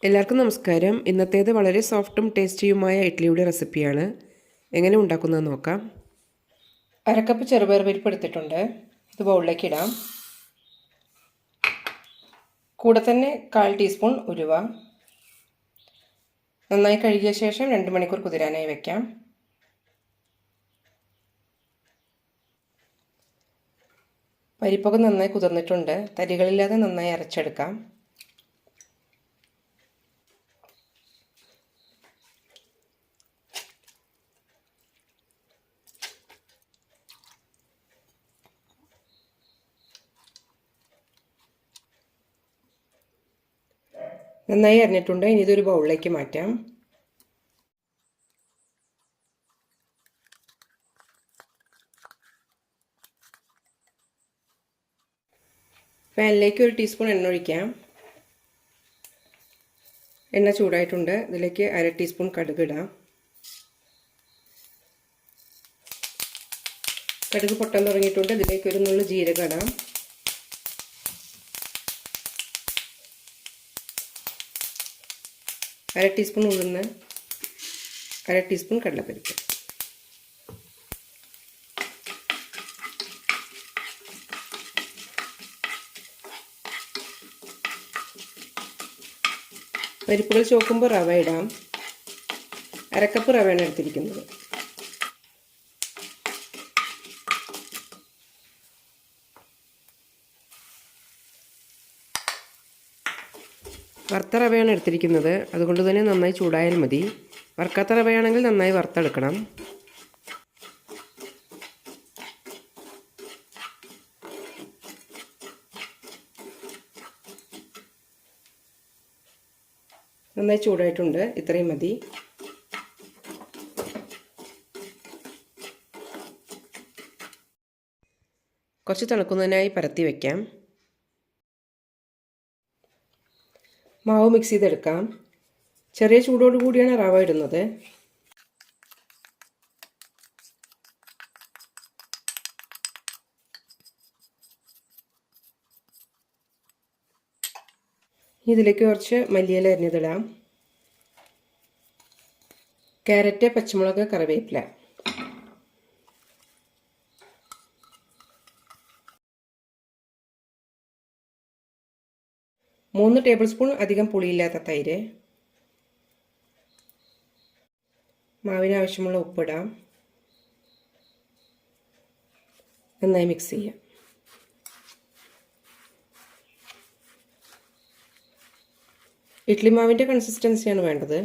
എല്ലാവർക്കും നമസ്കാരം. ഇന്നത്തേത് വളരെ സോഫ്റ്റും ടേസ്റ്റിയുമായ ഇഡ്ഡലിയുടെ റെസിപ്പിയാണ്. എങ്ങനെ ഉണ്ടാക്കുന്നത് നോക്കാം. അരക്കപ്പ് ചെറുപയർ പരിപ്പ് എടുത്തിട്ടുണ്ട്. ഇത് ബൗളിലേക്ക് ഇടാം. കൂടെ തന്നെ 1/4 ടീസ്പൂൺ ഉലുവ. നന്നായി കഴുകിയ ശേഷം 2 മണിക്കൂർ കുതിരാനായി വയ്ക്കാം. പരിപ്പൊക്കെ നന്നായി കുതിർന്നിട്ടുണ്ട്. തരികളില്ലാതെ നന്നായി അരച്ചെടുക്കാം. നന്നായി അരിഞ്ഞിട്ടുണ്ട്. ഇനി ഇതൊരു ബൗളിലേക്ക് മാറ്റാം. പാനിലേക്ക് 1 ടീസ്പൂൺ എണ്ണ ഒഴിക്കാം. എണ്ണ ചൂടായിട്ടുണ്ട്. ഇതിലേക്ക് 1/2 ടീസ്പൂൺ കടുക് ഇടാം. കടുക് പൊട്ടാൻ തുടങ്ങിയിട്ടുണ്ട്. ഇതിലേക്ക് ഒരു നുള്ളു ജീരകം ഇടാം. അര ടീസ്പൂൺ ഉഴുന്ന്, 1/2 ടീസ്പൂൺ കടലപ്പരിപ്പ്. പരിപ്പുകൾ ചോക്കുമ്പോൾ റവ ഇടാം. 1/2 കപ്പ് റവയാണ് എടുത്തിരിക്കുന്നത്. വറുത്ത റവയാണ് എടുത്തിരിക്കുന്നത്. അതുകൊണ്ട് തന്നെ നന്നായി ചൂടായാൽ മതി. വറുക്കാത്ത റവയാണെങ്കിൽ നന്നായി വറുത്തെടുക്കണം. നന്നായി ചൂടായിട്ടുണ്ട്. ഇത്രയും മതി. കുറച്ച് തണുക്കുന്നതിനായി പരത്തി വയ്ക്കാം. മാവ് മിക്സ് ചെയ്തെടുക്കാം. ചെറിയ ചൂടോട് കൂടിയാണ് റവ ഇടുന്നത്. ഇതിലേക്ക് കുറച്ച് മല്ലിയില അരിഞ്ഞതിടാം. ക്യാരറ്റ്, പച്ചമുളക്, കറിവേപ്പില. മൂന്ന് ടേബിൾ സ്പൂൺ അധികം പുളിയില്ലാത്ത തൈര്. മാവിന് ആവശ്യമുള്ള ഉപ്പിടാം. നന്നായി മിക്സ് ചെയ്യാം. ഇഡ്ഡലി മാവിൻ്റെ കൺസിസ്റ്റൻസിയാണ് വേണ്ടത്.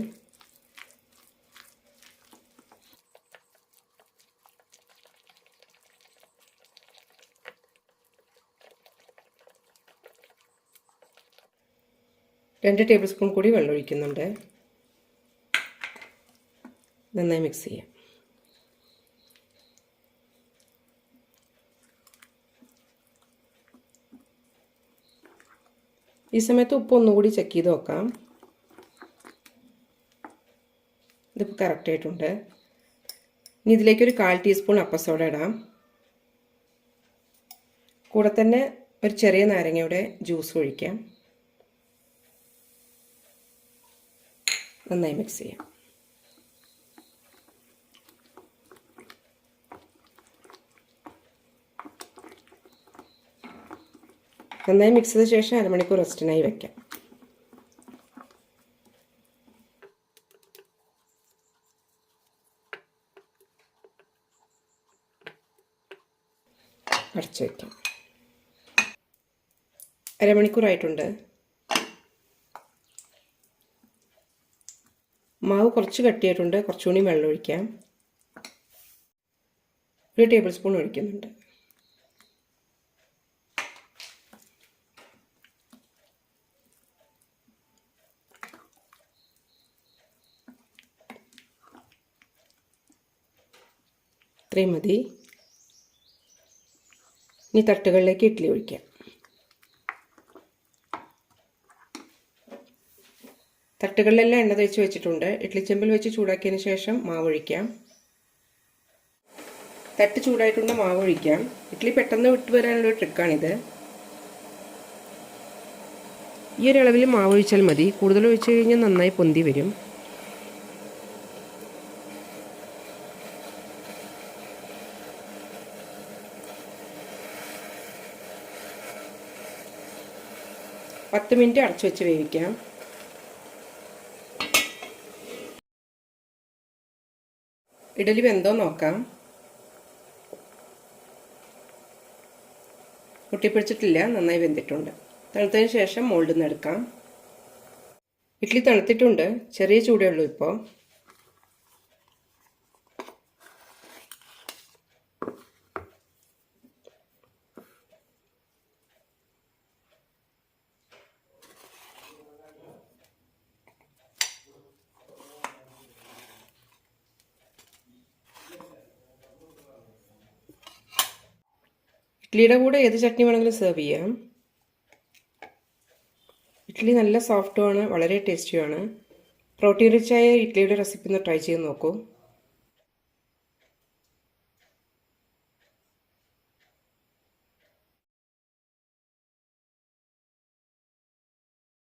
രണ്ട് ടേബിൾ സ്പൂൺ കൂടി വെള്ളം ഒഴിക്കുന്നുണ്ട്. നന്നായി മിക്സ് ചെയ്യാം. ഈ സമയത്ത് ഉപ്പ് ഒന്നുകൂടി ചെക്ക് ചെയ്ത് നോക്കാം. ഇതിപ്പോൾ കറക്റ്റായിട്ടുണ്ട്. ഇനി ഇതിലേക്കൊരു 1/4 ടീസ്പൂൺ അപ്പസോഡ ഇടാം. കൂടെ തന്നെ ഒരു ചെറിയ നാരങ്ങയുടെ ജ്യൂസ് ഒഴിക്കാം. നന്നായി മിക്സ് ചെയ്യാം. നന്നായി മിക്സ് ചെയ്ത ശേഷം 1/2 മണിക്കൂർ റെസ്റ്റിനായി വയ്ക്കാം. അടച്ചു വയ്ക്കാം. 1/2 മണിക്കൂറായിട്ടുണ്ട്. മാവ് കുറച്ച് കട്ടിയായിട്ടുണ്ട്. കുറച്ചുകൂടി വെള്ളം ഒഴിക്കാം. 1 ടേബിൾ സ്പൂൺ ഒഴിക്കുന്നുണ്ട്. ഇത്രയും മതി. ഇനി തട്ടുകളിലേക്ക് ഇഡ്ഡലി ഒഴിക്കാം. തട്ടുകളിലെല്ലാം എണ്ണ തേച്ച് വെച്ചിട്ടുണ്ട്. ഇഡ്ഡലി ചെമ്പിൽ വെച്ച് ചൂടാക്കിയതിന് ശേഷം മാവ് ഒഴിക്കാം. തട്ട് ചൂടായിട്ടുണ്ട്. മാവ് ഒഴിക്കാം. ഇഡ്ഡലി പെട്ടെന്ന് വിട്ട് വരാനുള്ള ട്രിക്കാണിത്. ഈ ഒരു അളവിൽ മാവ് ഒഴിച്ചാൽ മതി. കൂടുതൽ ഒഴിച്ച് കഴിഞ്ഞാൽ നന്നായി പൊന്തി വരും. പത്ത് മിനിറ്റ് അടച്ചു വെച്ച് വേവിക്കാം. ഇഡലി വെന്തോ നോക്കാം. ഒട്ടിപ്പിടിച്ചിട്ടില്ല, നന്നായി വെന്തിട്ടുണ്ട്. തണുത്തതിന് ശേഷം മോൾഡിൽ നിന്ന് എടുക്കാം. ഇഡ്ഡലി തണുത്തിട്ടുണ്ട്, ചെറിയ ചൂടേ ഉള്ളൂ ഇപ്പോൾ. ഇഡ്ഡലിയുടെ കൂടെ ഏത് ചട്നി വേണമെങ്കിലും സെർവ് ചെയ്യാം. ഇഡ്ഡലി നല്ല സോഫ്റ്റുമാണ്, വളരെ ടേസ്റ്റിയുമാണ്. പ്രോട്ടീൻ റിച്ചായ ഇഡ്ഡലിയുടെ റെസിപ്പി ഒന്ന് ട്രൈ ചെയ്ത് നോക്കൂ.